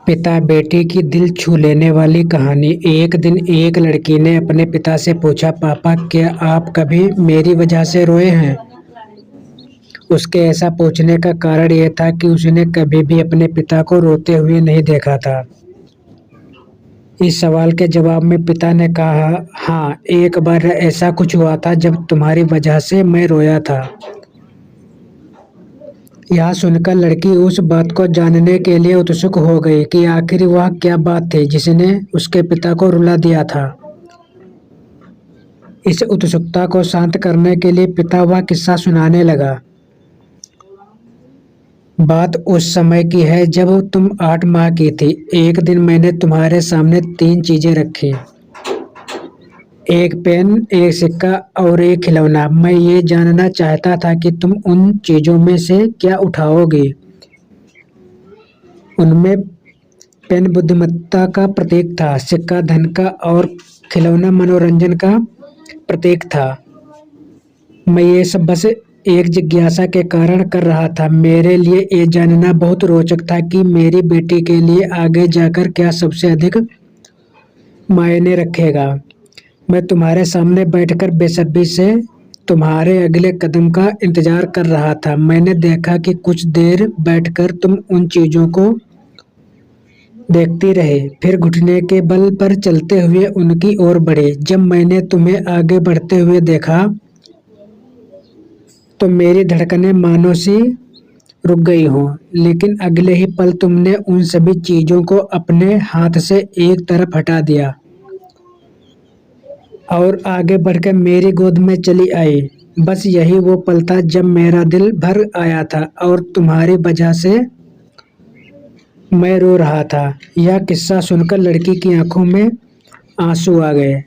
पिता बेटी की दिल छू लेने वाली कहानी। एक दिन एक लड़की ने अपने पिता से पूछा, पापा क्या आप कभी मेरी वजह से रोए हैं? उसके ऐसा पूछने का कारण यह था कि उसने कभी भी अपने पिता को रोते हुए नहीं देखा था। इस सवाल के जवाब में पिता ने कहा, हाँ, एक बार ऐसा कुछ हुआ था जब तुम्हारी वजह से मैं रोया था। यह सुनकर लड़की उस बात को जानने के लिए उत्सुक हो गई कि आखिर वह क्या बात थी जिसने उसके पिता को रुला दिया था। इस उत्सुकता को शांत करने के लिए पिता वह किस्सा सुनाने लगा। बात उस समय की है जब तुम 8 माह की थी। एक दिन मैंने तुम्हारे सामने 3 चीजें रखी, एक पेन, एक सिक्का और एक खिलौना। मैं ये जानना चाहता था कि तुम उन चीजों में से क्या उठाओगी। उनमें पेन बुद्धिमत्ता का प्रतीक था, सिक्का धन का और खिलौना मनोरंजन का प्रतीक था। मैं ये सब बस एक जिज्ञासा के कारण कर रहा था। मेरे लिए ये जानना बहुत रोचक था कि मेरी बेटी के लिए आगे जाकर क्या सबसे अधिक मायने रखेगा। मैं तुम्हारे सामने बैठकर बेसब्री से तुम्हारे अगले कदम का इंतजार कर रहा था। मैंने देखा कि कुछ देर बैठकर तुम उन चीजों को देखती रहे, फिर घुटने के बल पर चलते हुए उनकी ओर बढ़े। जब मैंने तुम्हें आगे बढ़ते हुए देखा तो मेरी धड़कनें मानो सी रुक गई हों, लेकिन अगले ही पल तुमने उन सभी चीजों को अपने हाथ से एक तरफ हटा दिया और आगे बढ़कर मेरी गोद में चली आई। बस यही वो पल था जब मेरा दिल भर आया था और तुम्हारी वजह से मैं रो रहा था। यह किस्सा सुनकर लड़की की आंखों में आंसू आ गए।